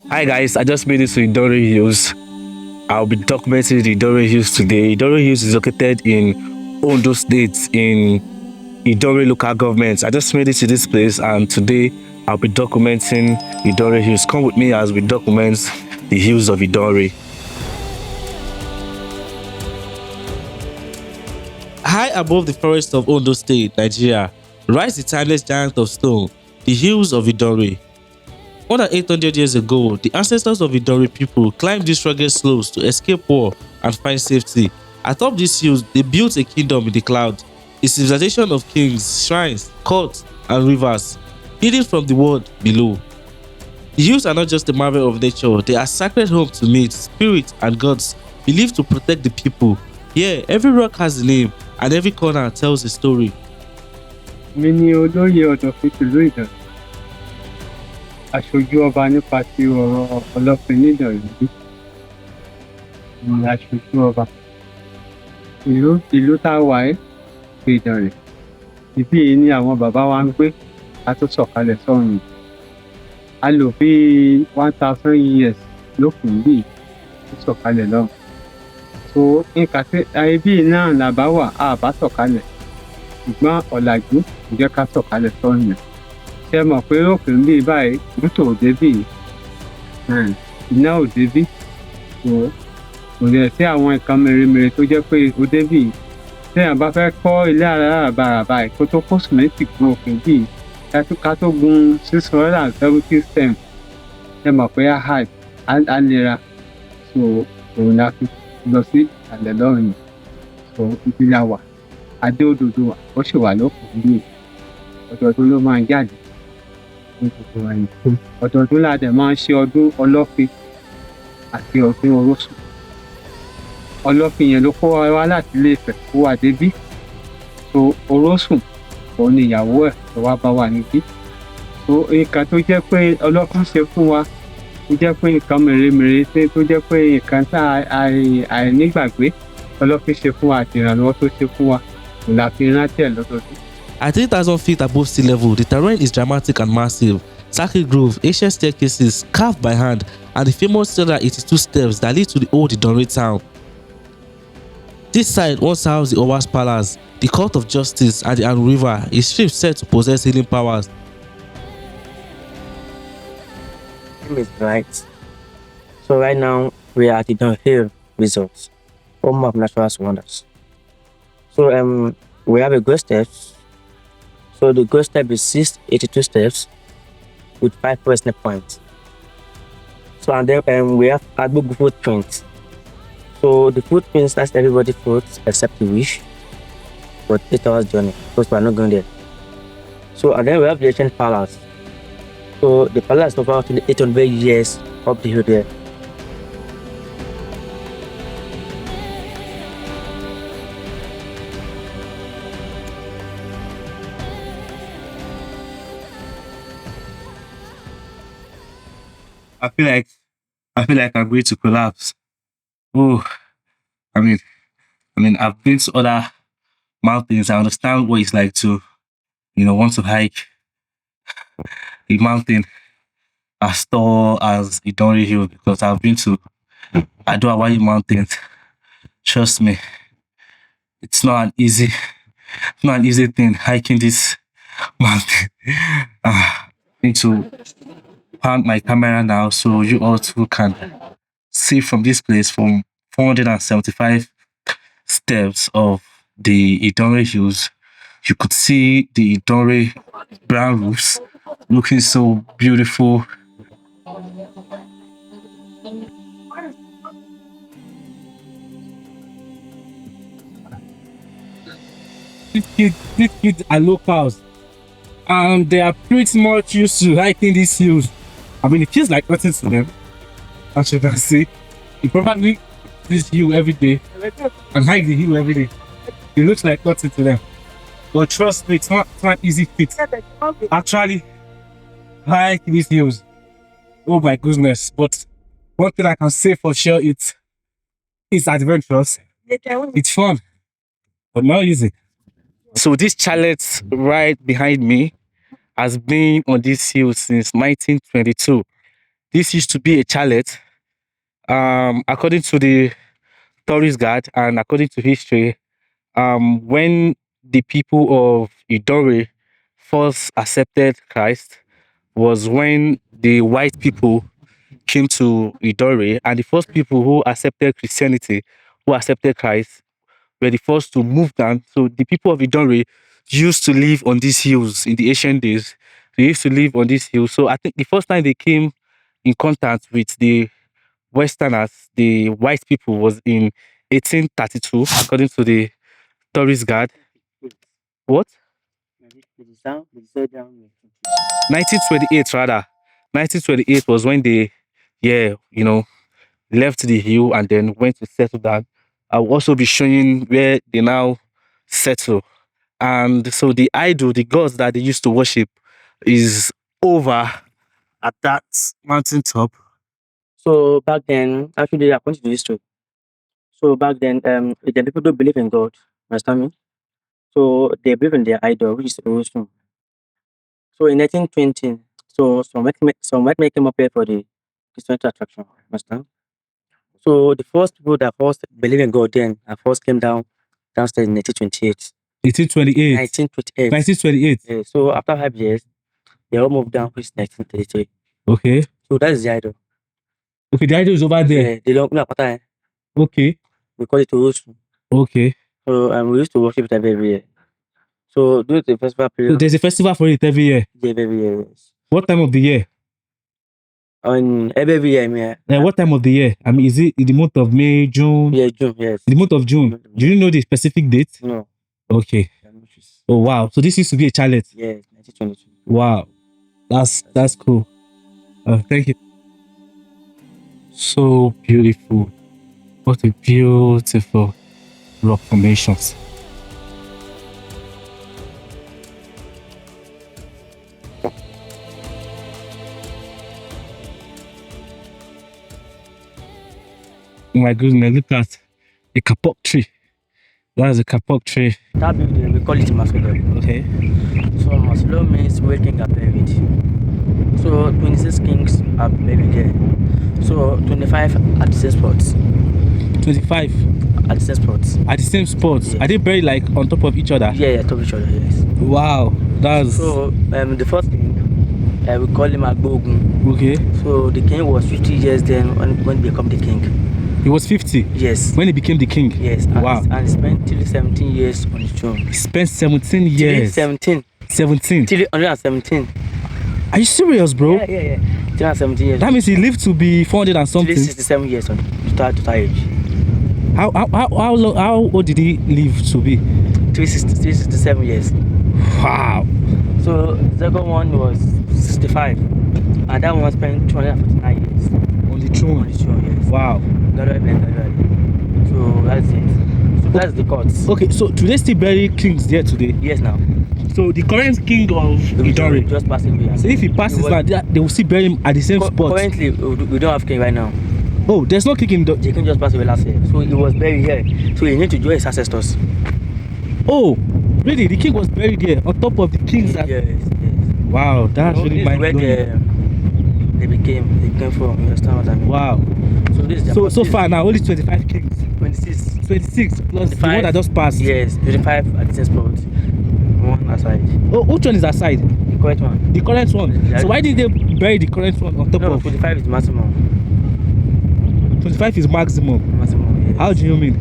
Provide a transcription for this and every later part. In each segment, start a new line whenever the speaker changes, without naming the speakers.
Hi guys, I just made it to Idanre Hills. I'll be documenting the Idanre Hills today. Idanre Hills is located in Ondo State in Idanre local government. I just made it to this place and today I'll be documenting Idanre Hills. Come with me as we document the hills of Idanre.
High above the forest of Ondo State, Nigeria, rise the timeless giant of stone, the hills of Idanre. More than 800 years ago, the ancestors of Idanre people climbed these rugged slopes to escape war and find safety. Atop these hills, they built a kingdom in the clouds, a civilization of kings, shrines, courts, and rivers, hidden from the world below. The hills are not just a marvel of nature, they are sacred homes to myths, spirits, and gods believed to protect the people. Here, every rock has a name, and every corner tells a story.
Mi ni olóyè Ọ̀dọ̀fin tìlú Ìdànrè, aṣojú ọba nípa ti ọ̀rọ̀ Ọlọ́fin nídànrè níbí ni aṣojú ọba. Ìlú tá a wà yìí Ìdànrè, ibí yìí ni àwọn bàbá wa ń gbé ká tó sọ̀kalẹ̀ sọ́run. A lò bíi 1000 years lókè níbí yìí tó sọ̀kalẹ̀ lọ́run. So nǹkan tí ibí yìí náà là bá wà a bá sọ̀kalẹ̀, ṣùgbọ́n ọ̀làjú kò jẹ́ ká sọ̀kalẹ̀ sọ́run yẹn. Ṣé ẹ mọ̀ pé òkè níbí báyìí mọ́tò ò débí yìí, iná ò débí, kò dẹ̀ sí àwọn nǹkan mèremère tó jẹ́ pé ó débí yìí. Téèyàn bá fẹ́ kọ́ ilé aláràbarà yìí kó tó kó sìmẹ́ǹtì gun òkè níbí yìí, ká tó gun 670 steps, ẹ mọ̀ pé á nira. So òun la fi lọ sí ìsàlẹ̀ lọ́run yẹn. So ibi la wà, adé òdòdó wà, ó sì wà lókè níbí yìí. Ọdọọdún ló máa ń jáde ní gbogbo wa yìí. Ọdọọdún la dẹ̀ máa ń ṣe ọdún Ọlọ́fin àti ọdún Orósùn. Ọlọ́fin yẹn ló kó wa wá láti Ilé-Ifẹ̀ kó wa débí. So Orósùn òun ni ìyàwó ẹ̀ tó wá bá wa níbí. So nǹkan tó jẹ́ pé Ọlọ́fin ṣe fún wa, tó jẹ́ pé nǹkan mèremère tó jẹ́ pé nǹkan tá àìnígbàgbé Ọlọ́fin ṣe fún wa àti ìrànlọ́wọ́ tó ṣe fún wa, òun la fi rántí ẹ̀ lọ́dọọdún.
At 3,000 feet above sea level, the terrain is dramatic and massive. Circuit grove, ancient staircases carved by hand, and the famous 382 steps that lead to the old Idanre town. This site once housed the Owa's Palace, the Court of Justice, and the Anu River, a stream said to possess healing powers.
Name is Bright. So right now we are at Idanre Hills Resort, home of natural wonders. So we have a good steps. So the good step is 682 steps with 5 resting points. So and then we have Agbogu footprints. So the footprints, that's everybody's foot except the wish. But 8 hours journey, because we are not going there. So and then we have the ancient palace. So the palace is over 800 years up the hill there.
I feel like I'm going to collapse. Oh, I mean, I've been to other mountains. I understand what it's like to, want to hike a mountain as tall as Idanre Hill because I've been to Adua Mountains. Trust me, it's not an easy thing hiking this mountain. I need to pan my camera now so you all too can see from this place from 475 steps of the Idanre Hills. You could see the Idanre brown roofs looking so beautiful. These kids are locals and they are pretty much used to hiking these hills. I mean, it feels like nothing to them. As you can see, you probably this hill every day and hike the hill every day. It looks like nothing to them. But trust me, it's not easy feat. Actually, hike these hills. Oh my goodness. But one thing I can say for sure, it's adventurous. It's fun, but not easy. So this chalet right behind me has been on this hill since 1922. this used to be a chalet. According to the tourist guide and according to history, when the people of Idore first accepted Christ was when the white people came to Idore, and the first people who accepted Christianity, who accepted Christ, were the first to move down. So the people of Idore used to live on these hills in the ancient days. They used to live on these hills. So I think the first time they came in contact with the Westerners, the white people, was in 1832, according to the tourist guide. What? 1928 rather. 1928 was when they, left the hill and then went to settle down. I'll also be showing where they now settle. And so the idol, the gods that they used to worship, is over at that mountain top.
So back then, actually, according to the history, so back then, the people don't believe in God. Understand me? So they believe in their idol, which is Orishun. So in 1920, so some white men came up here for the Christianity attraction. Understand? So the first people that first believe in God then, first came downstairs in 1928.
1828.
1928.
1928.
Yeah, so after 5 years, they all moved down, which is 1933.
Okay.
So that is the idol.
Okay, the idol is over there.
Yeah, they don't know what time.
Okay.
We call it Orishun.
Okay.
So we used to worship it every year. So during the festival
So
period,
there's a festival for it every year.
yeah, every year. Yes.
What time of the year?
On every year, I mean,
What time of the year? I mean, is it in the month of May, June?
yeah, June, yes.
In the month of June. Do you know the specific date?
No.
Okay. Oh wow. So this used to be a chalet.
Yeah, 1922.
Wow. That's cool. Thank you. So beautiful. What a beautiful rock formations. Oh my goodness, look at a kapok tree. That is a kapok tree.
That building, we call it Mausoleum.
Okay.
So Mausoleum means where kings are buried. So 26 kings are buried there. So 25 at the same spots.
25
At the same spots.
at the same spot.
Yes.
Are they buried like on top of each other?
Yeah, top of each other, yes.
Wow. That's
So the first king, we call him Agbogun.
okay.
So the king was 50 years then when he became the king.
He was 50
Yes.
when he became the king.
Yes. And
Wow.
And he spent till 17 years on the throne.
He spent 17
Till
years.
17.
17.
Till 117.
Are you serious, bro?
Yeah. Till 117 years.
That means he lived to be 400 and
Till
something.
67 years on total age.
How old did he live to be?
67 years.
Wow.
So the second one was 65. And that one spent 249 years
On the throne.
on the throne, yes.
Wow.
Gradually. So that's it. So that's the courts.
Okay, so do they still bury kings there today?
Yes, now.
So the current king of Idore,
Just passing away.
so if he passes
He was-
now, they will still bury him at the same spot.
Currently, we don't have king right now.
Oh, there's no king in the.
The king just passed away last year. So he was buried here. So he need to join his ancestors.
Oh, really? The king was buried there on top of the kings.
Yes.
Wow, that's
So
really
this is
mind
where
blowing.
they came from. You understand what I mean?
Wow.
So this is the
So
first-
far now only 25 kings.
26.
26 plus the
25.
one that just passed.
Yes, 25 at the same spot. One aside.
Oh, which one is aside?
The correct one.
The current one.
Yeah.
So why did they bury the current one on top
No,
of
25 is maximum.
25 is maximum?
Maximum, yes.
How do you mean?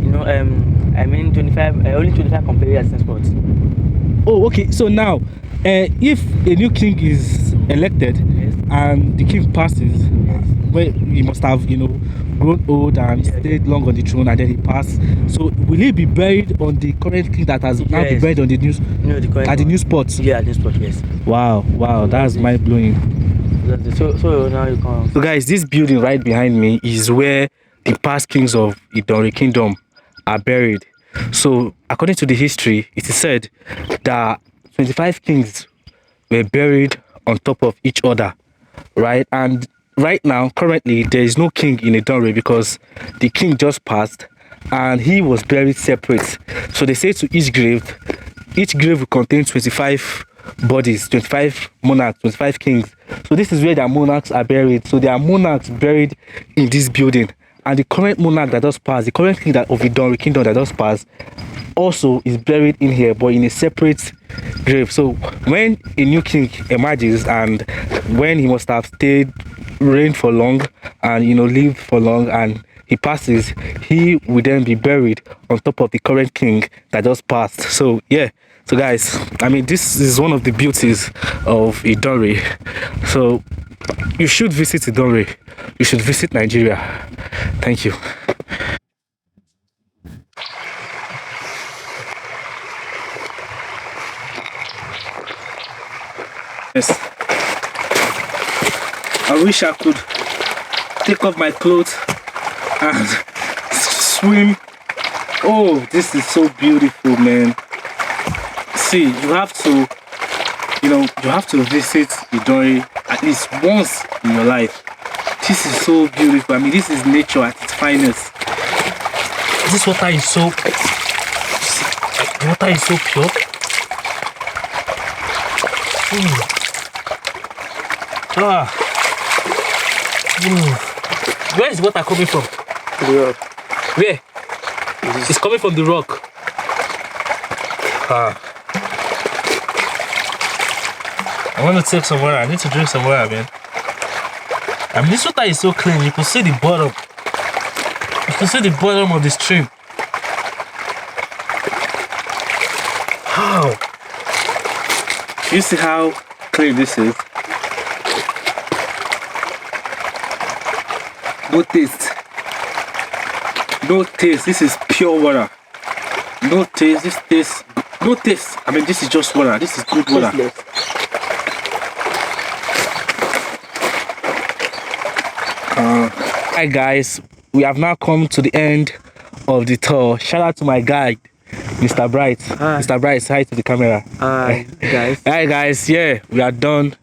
You know, I mean 25, only 25 can bury at the same spot.
Oh, okay. So now, if a new king is elected
Yes.
and the king passes,
Yes.
well, he must have, grown old and
Yeah,
stayed long on the throne and then he passed. So will he be buried on the current king that has now been
Yes.
buried on the news
No, the correct
at the
one.
new spot?
Yeah, at the spot, yes.
Wow, that's
Yes.
mind blowing.
So now you can.
So guys, this building right behind me is where the past kings of Idore Kingdom are buried. So according to the history, it is said that 25 kings were buried on top of each other, right? And right now, currently, there is no king in Idore because the king just passed and he was buried separate. So they say to each grave will contain 25 bodies, 25 monarchs, 25 kings. So this is where their monarchs are buried. So there are monarchs buried in this building. And the current monarch that just passed, the current king of Idanre kingdom that just passed, also is buried in here, but in a separate grave. So when a new king emerges, and when he must have stayed, reigned for long, and lived for long, and he passes, he will then be buried on top of the current king that just passed. So yeah, so guys, I mean, this is one of the beauties of Idanre. So you should visit Idanre. You should visit Nigeria. Thank you. Yes. I wish I could take off my clothes and swim. Oh, this is so beautiful, man. See, you have to visit Idanre at least once in your life. This is so beautiful. I mean, this is nature at its finest. This water is so pure. Where is water coming from?
The rock.
Where? It's coming from the rock. I want to take some water. I need to drink some water, man. I mean, this water is so clean. You can see the bottom. You can see the bottom of the stream. Wow. You see how clean this is? No taste. No taste. This is pure water. No taste. This tastes. No taste. I mean, this is just water. This is good water.
Tasteless.
Hi guys, we have now come to the end of the tour. Shout out to my guide, Mr. Bright.
Hi.
Mr. Bright, say hi to the camera.
Hi, guys.
Hi guys, yeah, we are done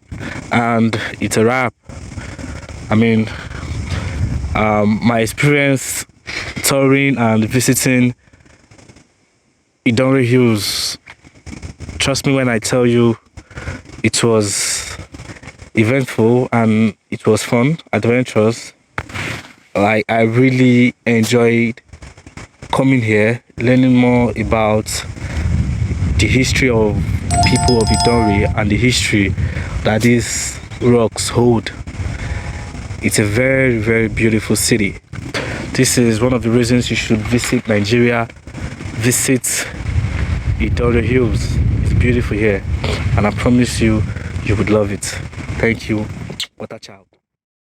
and it's a wrap. I mean, my experience touring and visiting Idanre Hills, trust me when I tell you, it was eventful and it was fun, adventurous. Like, I really enjoyed coming here, learning more about the history of people of Idanre and the history that these rocks hold. It's a very, very beautiful city. This is one of the reasons you should visit Nigeria, visit Idanre Hills. It's beautiful here, and I promise you, you would love it. Thank you. Watachild.